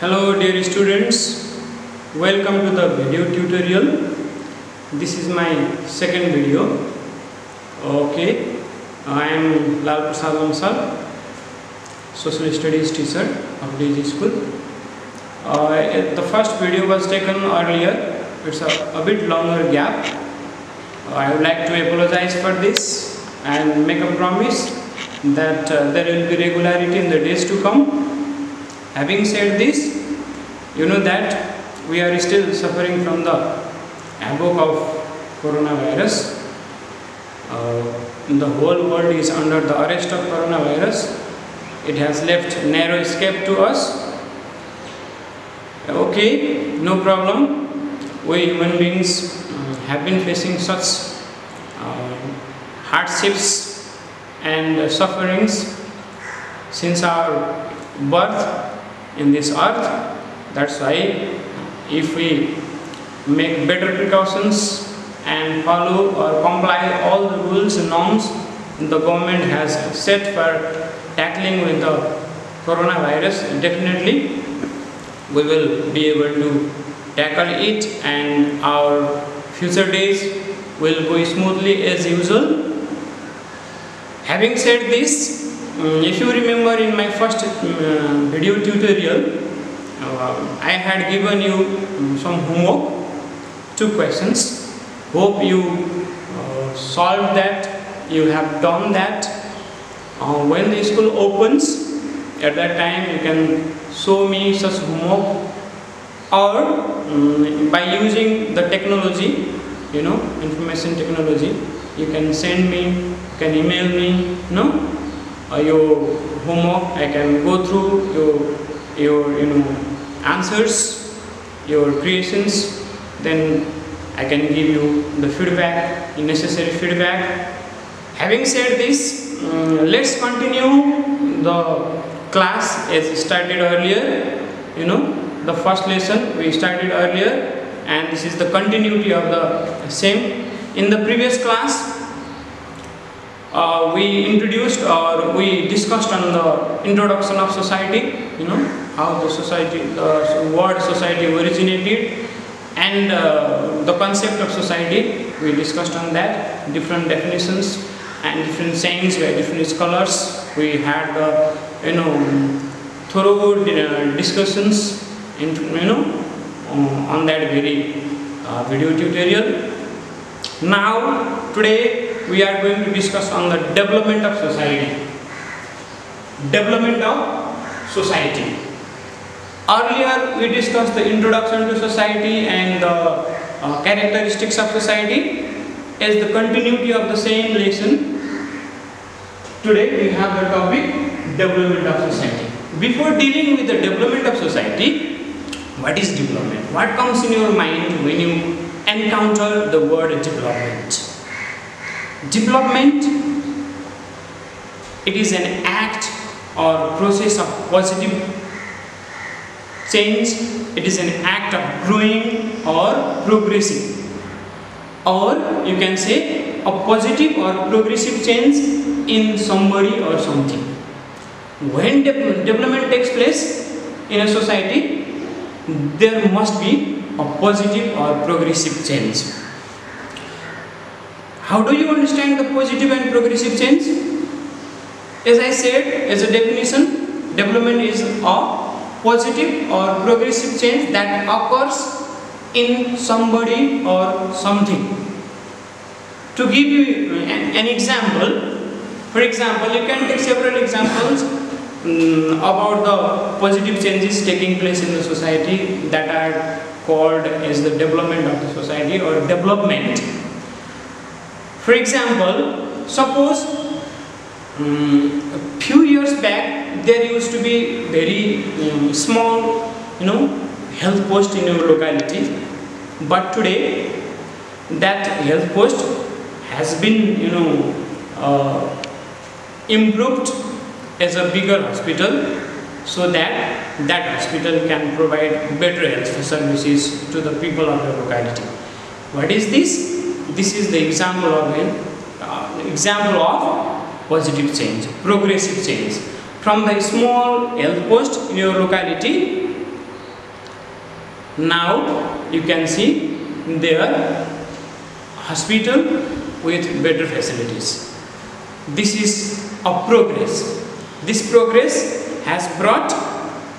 Hello dear students, welcome to the video tutorial. This is my second video. Okay, I am Lal Prasad Bansal, social studies teacher of DG school. The first video was taken earlier. It's a bit longer gap. I would like to apologize for this and make a promise that there will be regularity in the days to come. Having said this, you know that we are still suffering from the havoc of coronavirus. The whole world is under the arrest of coronavirus. It has left narrow escape to us. Okay, no problem. We human beings have been facing such hardships and sufferings since our birth in this earth. That's why if we make better precautions and follow or comply all the rules and norms the government has set for tackling with the coronavirus, definitely we will be able to tackle it and our future days will go smoothly as usual. Having said this, if you remember in my first video tutorial, I had given you some homework, 2 questions. Hope you solved that, you have done that. When the school opens, at that time you can show me such homework, or by using the technology, information technology, you can send me, you can email me, your homework. I can go through your answers, your creations, then I can give you the feedback, necessary feedback. Having said this, let's continue the class as started earlier. The first lesson we started earlier, and this is the continuity of the same. In the previous class, we introduced or we discussed on the introduction of society, how the society, the word society originated, and the concept of society. We discussed on that, different definitions and different sayings by different scholars. We had thorough discussions on that very video tutorial. Now today we are going to discuss on the development of society. Development of society. Earlier we discussed the introduction to society and the characteristics of society. As the continuity of the same lesson, today we have the topic development of society. Before dealing with the development of society, what is development? What comes in your mind when you encounter the word development? Development, it is an act or process of positive change. It is an act of growing or progressing, or you can say a positive or progressive change in somebody or something. When development takes place in a society, there must be a positive or progressive change. How do you understand the positive and progressive change? As I said, as a definition, development is a positive or progressive change that occurs in somebody or something. To give you an example, for example, you can take several examples about the positive changes taking place in the society that are called as the development of the society or development. For example, suppose a few years back there used to be very small health post in your locality, but today that health post has been improved as a bigger hospital, so that hospital can provide better health services to the people of the locality. What is this? This is the example of positive change, progressive change. From the small health post in your locality, Now you can see their hospital with better facilities. This is a progress. This progress has brought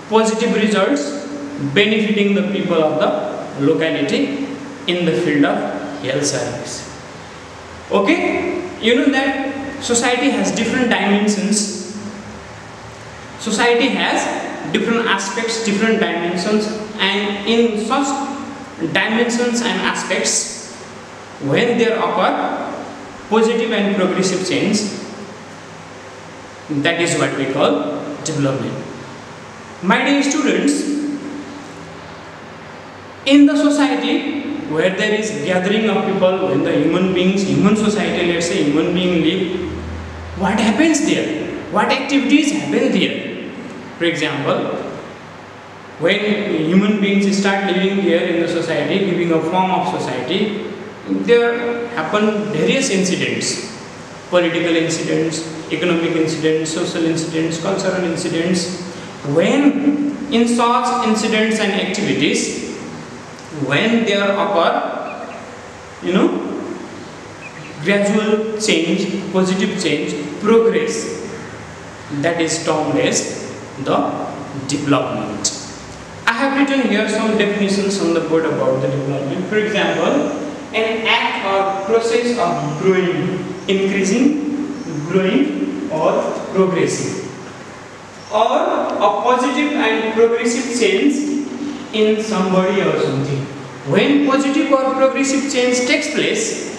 positive results benefiting the people of the locality in the field of health service. Okay, you know that society has different dimensions. Society has different aspects, different dimensions, and in such dimensions and aspects, when there occur positive and progressive change, that is what we call development. My dear students, in the society where there is gathering of people, when the human society, let's say human being live, what happens there? What activities happen there? For example, when human beings start living here in the society, giving a form of society, there happen various incidents, political incidents, economic incidents, social incidents, cultural incidents. When in such incidents and activities, when there occur, gradual change, positive change, progress, that is termed as the development. I have written here some definitions on the board about the development. For example, an act or process of growing, increasing, growing, or progressing, or a positive and progressive change in somebody or something. When positive or progressive change takes place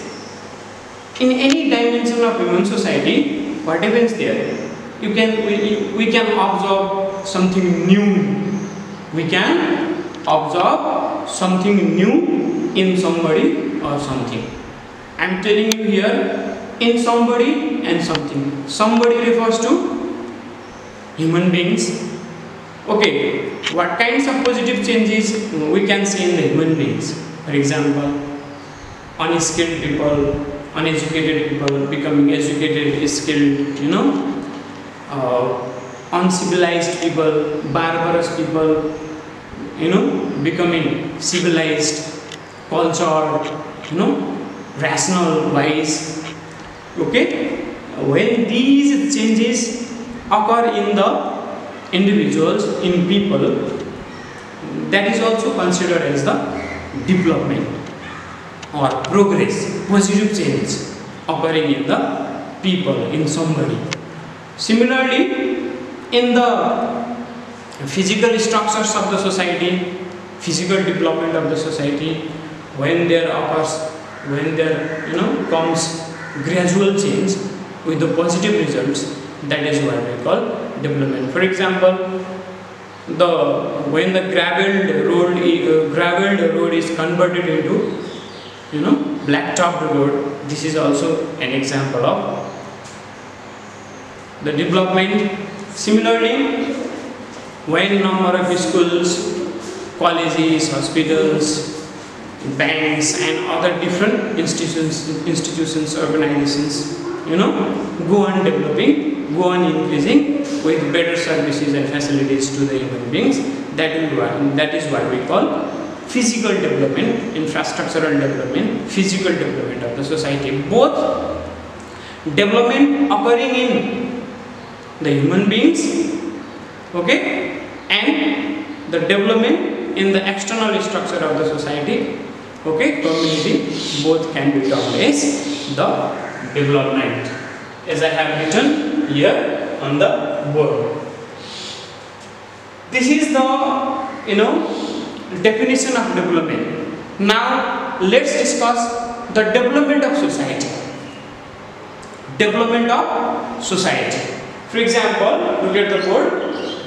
in any dimension of human society, what happens there? We can observe something new. We can observe something new in somebody or something. I am telling you here, in somebody and something. Somebody refers to human beings. Okay, what kinds of positive changes we can see in the human beings? For example, unskilled people, uneducated people becoming educated, skilled, uncivilized people, barbarous people, becoming civilized, cultured, rational, wise. Okay, when these changes occur in the individuals, in people, that is also considered as the development or progress, positive change occurring in the people, in somebody. Similarly, in the physical structures of the society, physical development of the society, when there comes gradual change with the positive results, that is what we call development. For example, when the gravelled road is converted into black-topped road, this is also an example of the development. Similarly, when number of schools, colleges, hospitals, banks, and other different institutions, organizations, go on developing, go on increasing with better services and facilities to the human beings, that is what we call physical development, infrastructural development, physical development of the society. Both development occurring in the human beings, okay, and the development in the external structure of the society, okay, community, both can be termed as the development, as I have written here on the board. This is the definition of development. Now let's discuss the development of society. Development of society. For example, look at the board.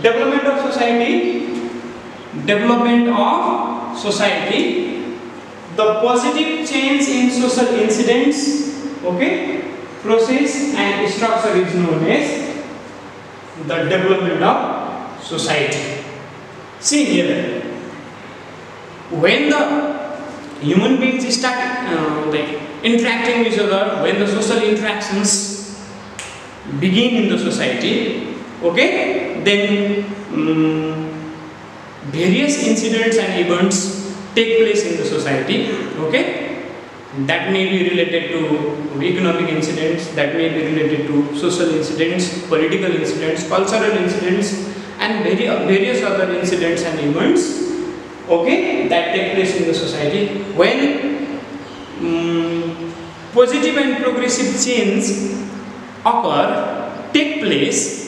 Development of society. Development of society. The positive change in social incidents, okay, process and structure is known as the development of society. See here, when the human beings start interacting with each other, when the social interactions begin in the society, okay, then various incidents and events take place in the society. Okay, that may be related to economic incidents, that may be related to social incidents, political incidents, cultural incidents, and various other incidents and events, okay, that take place in the society. When positive and progressive change occur, take place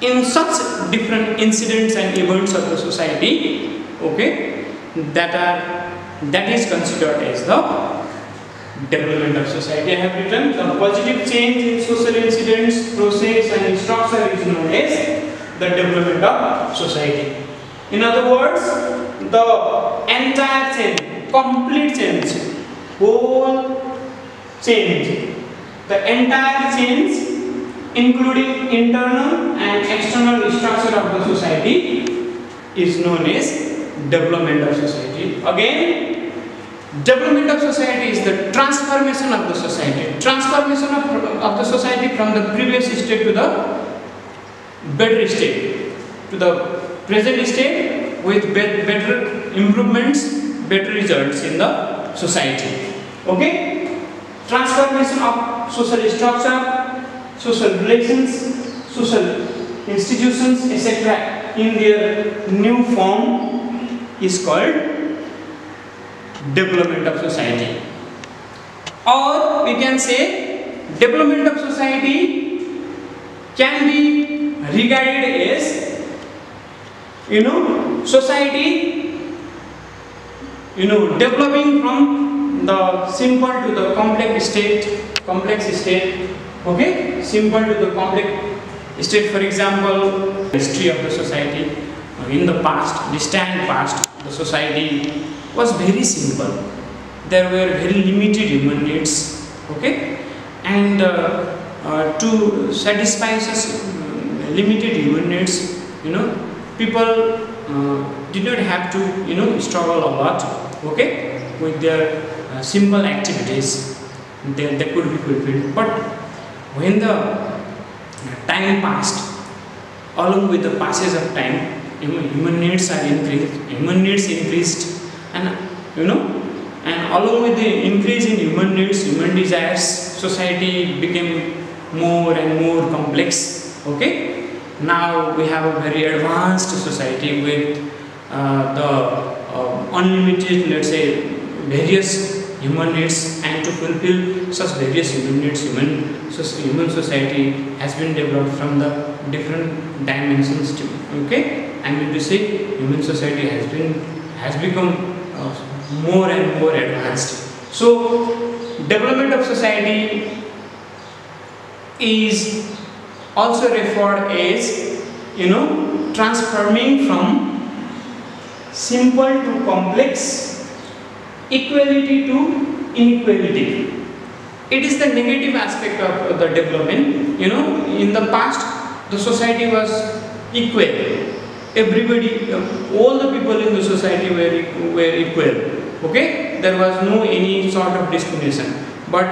in such different incidents and events of the society, okay, that is considered as the development of society. I have written the positive change in social incidents, process and structure is known as the development of society. In other words, the entire change, complete change, whole change, the entire change including internal and external structure of the society is known as development of society. Again, development of society is the transformation of the society, transformation of the society from the previous state to the better state, to the present state with better improvements, better results in the society. Okay, transformation of social structure, social relations, social institutions, etc. in their new form is called development of society. Or we can say development of society can be regarded as, society, developing from the simple to the complex state, okay, simple to the complex state. For example, history of the society in the past, distant past, the society was very simple. There were very limited human needs, okay, and to satisfy such limited human needs, people did not have to, struggle a lot, okay, with their simple activities. They could be fulfilled. But when the time passed, along with the passage of time, human needs increased, and and along with the increase in human needs, human desires, society became more and more complex. Okay, now we have a very advanced society with the unlimited, let's say, various human needs, and to fulfill such various human needs, human society has been developed from the different dimensions too. Okay, I mean to say, human society has become more and more advanced. So development of society is also referred as, transforming from simple to complex, equality to inequality. It is the negative aspect of the development. In the past, the society was equal. Everybody, all the people in the society were equal. Okay, there was no any sort of discrimination. But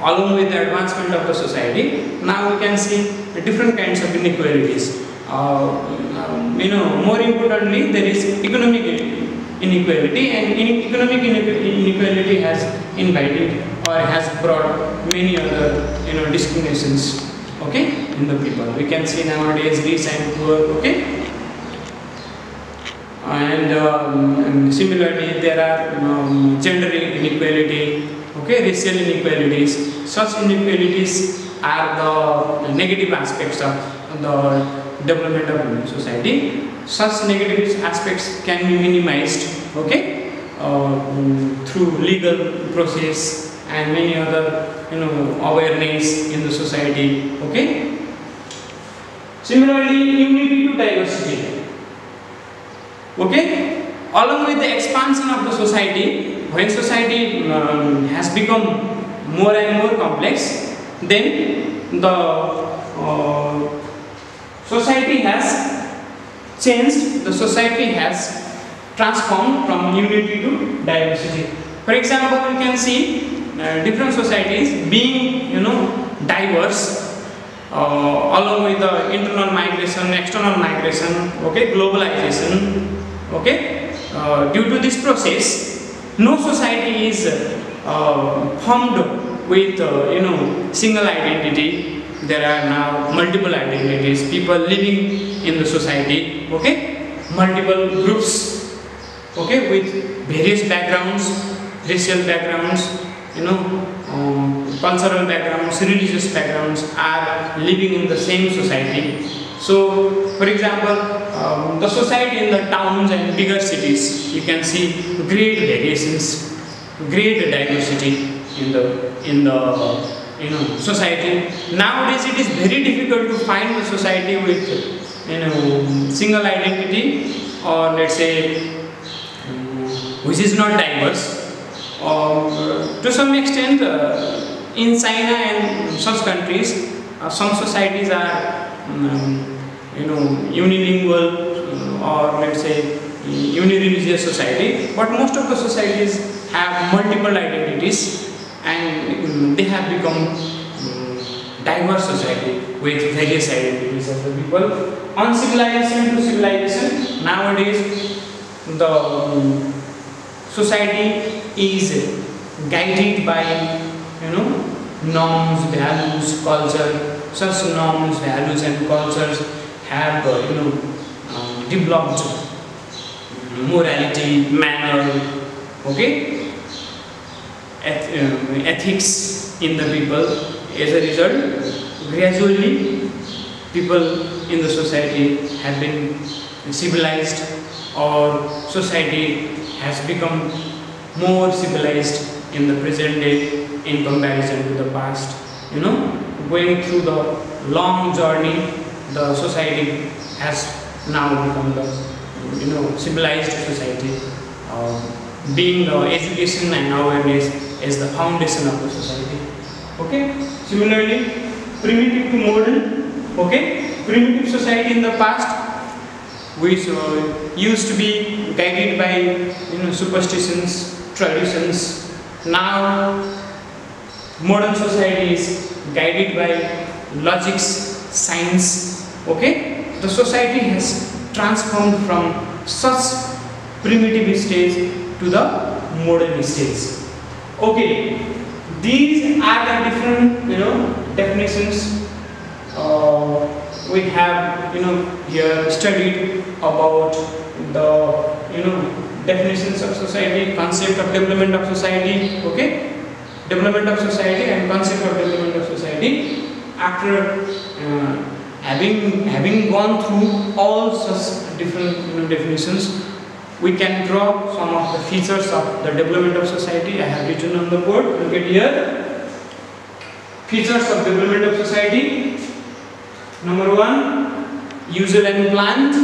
along with the advancement of the society, now we can see different kinds of inequalities. More importantly, there is economic inequality, and economic inequality has invited or has brought many other discriminations, okay, in the people. We can see nowadays rich and poor, okay, and similarly there are gender inequality, okay, racial inequalities. Such inequalities are the negative aspects of the development of human society. Such negative aspects can be minimized, okay, through legal process and many other awareness in the society. Okay. Similarly, unity to diversity. Okay. Along with the expansion of the society, when society has become more and more complex, then the society has changed. The society has transformed from unity to diversity. For example, you can see different societies being diverse, along with the internal migration, external migration, okay, globalization, okay, due to this process, no society is formed with single identity. There are now multiple identities, people living in the society, okay, multiple groups, okay, with various backgrounds, racial backgrounds, cultural backgrounds, religious backgrounds, are living in the same society. So, for example, the society in the towns and bigger cities, you can see great variations, great diversity in the society. Nowadays, it is very difficult to find a society with single identity, or let's say which is not diverse. To some extent, in China and such countries, some societies are unilingual, or let's say unireligious society, but most of the societies have multiple identities, and they have become diverse society with various identities of the people. On civilization to civilization, nowadays the society is guided by norms, values, culture. Such norms, values and cultures have developed morality, manner, okay, ethics in the people. As a result, gradually people in the society have been civilized, or society has become more civilized in the present day in comparison to the past. Going through the long journey, the society has now become the civilized society. Being the education and awareness is the foundation of the society. Okay. Similarly, primitive to modern. Okay. Primitive society in the past, which used to be guided by superstitions, traditions. Now, modern society is guided by logics, science. Okay, the society has transformed from such primitive stage to the modern stage. Okay, these are the different definitions we have here studied about the definitions of society, concept of development of society. Okay, development of society and concept of development of society. After having gone through all such different definitions, we can draw some of the features of the development of society. I have written on the board. Look at here. Features of development of society. Number 1, usual and planned.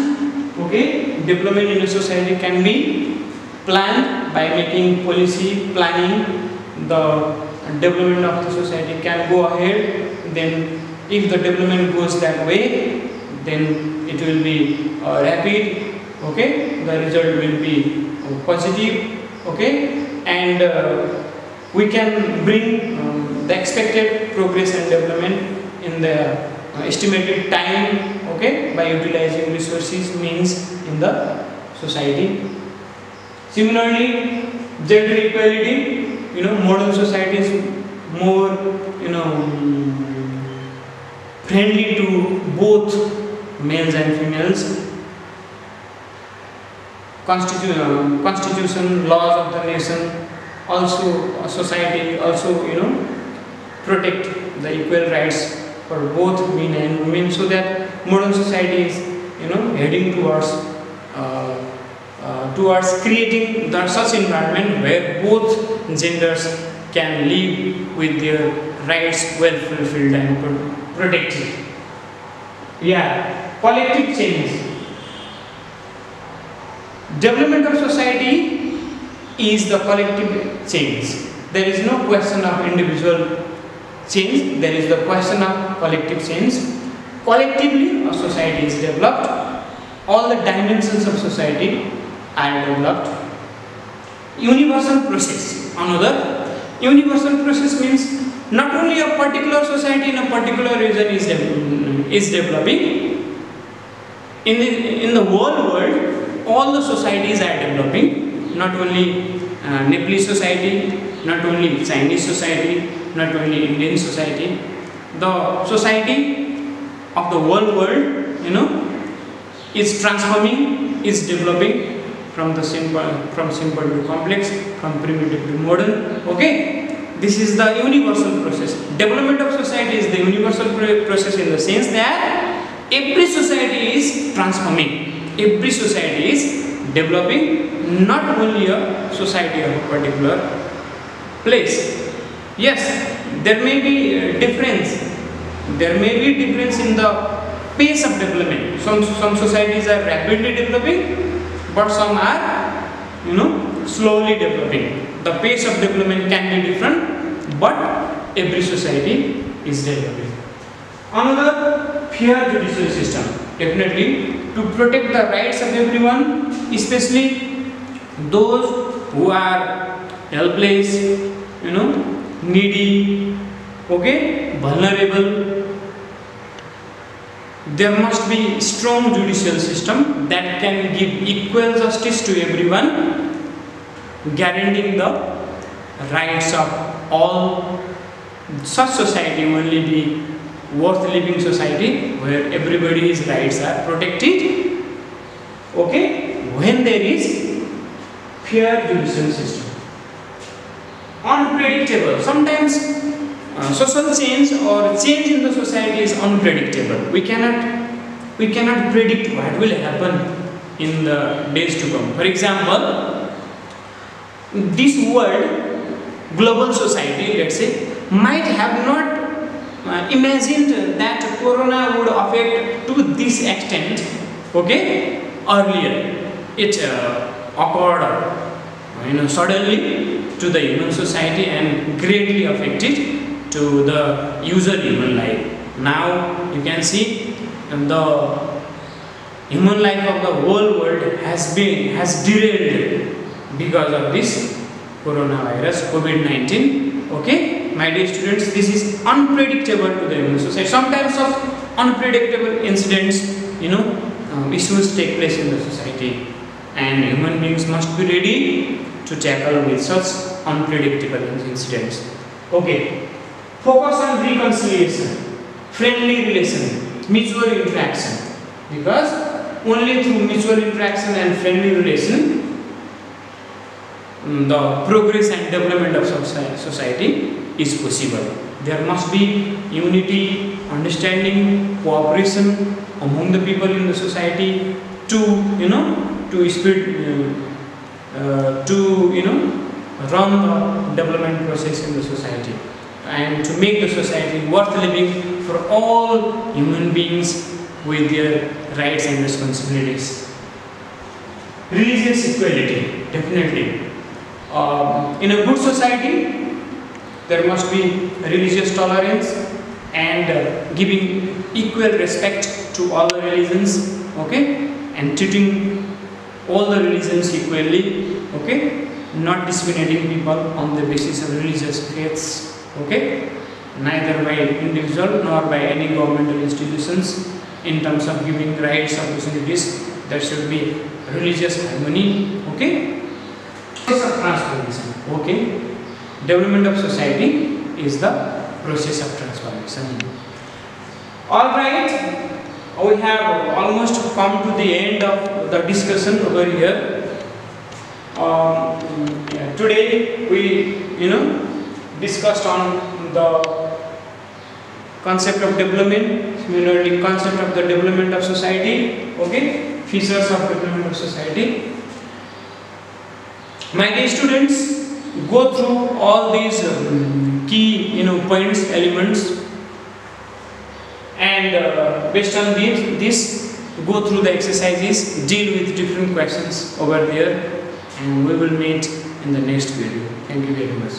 Okay, development in a society can be planned by making policy planning. The development of the society can go ahead. Then, if the development goes that way, then it will be rapid. Okay, the result will be positive. Okay, and we can bring the expected progress and development in the estimated time. Okay, by utilizing resources, means in the society. Similarly, gender equality. Modern society is more friendly to both males and females. Constitution, laws of the nation, also society also protect the equal rights for both men and women, so that modern society is heading towards creating such environment where both genders can live with their rights well fulfilled and protected. Yeah, collective change. Development of society is the collective change. There is no question of individual change, there is the question of collective change. Collectively, a society is developed, all the dimensions of society are developed. Universal process. Another, universal process means not only a particular society in a particular region is developing. In the whole world, all the societies are developing, not only Nepalese society, not only Chinese society, not only Indian society. The society of the whole world, is transforming, is developing from simple to complex, from primitive to modern. Okay, this is the universal process. Development of society is the universal process in the sense that every society is transforming. Every society is developing, not only a society of a particular place. Yes, there may be difference. There may be difference in the pace of development. Some societies are rapidly developing, but some are, slowly developing. The pace of development can be different, but every society is developing. Another, fair judicial system. Definitely, to protect the rights of everyone, especially those who are helpless, needy, okay, vulnerable. There must be strong judicial system that can give equal justice to everyone, guaranteeing the rights of all. Such society only be worth living society where everybody's rights are protected. Okay, when there is fair judicial system. Unpredictable. Sometimes social change or change in the society is unpredictable. We cannot predict what will happen in the days to come. For example, this world, global society, let's say, might have not imagined that corona would affect to this extent, okay, earlier. It occurred, suddenly to the human society and greatly affected to the usual human life. Now you can see the human life of the whole world has derailed because of this coronavirus, COVID-19. Okay, my dear students, this is unpredictable to the human society. Sometimes of unpredictable incidents, issues take place in the society, and human beings must be ready to tackle with such unpredictable incidents. Okay, focus on reconciliation, friendly relation, mutual interaction, because only through mutual interaction and friendly relation the progress and development of society is possible. There must be unity, understanding, cooperation among the people in the society to run the development process in the society and to make the society worth living for all human beings with their rights and responsibilities. Religious equality, definitely. In a good society, there must be religious tolerance and giving equal respect to all the religions, okay, and treating all the religions equally, okay, not discriminating people on the basis of religious faiths, okay, neither by individual nor by any governmental institutions. In terms of giving rights, opportunities, there should be religious harmony, okay. Process of transformation, okay. Development of society is the process of transformation. Alright, we have almost come to the end of the discussion over here. Today we discussed on the concept of development, similarly concept of the development of society, okay, features of development of society. My dear students, go through all these key points, elements, and based on this, go through the exercises, deal with different questions over there, and we will meet in the next video. Thank you very much.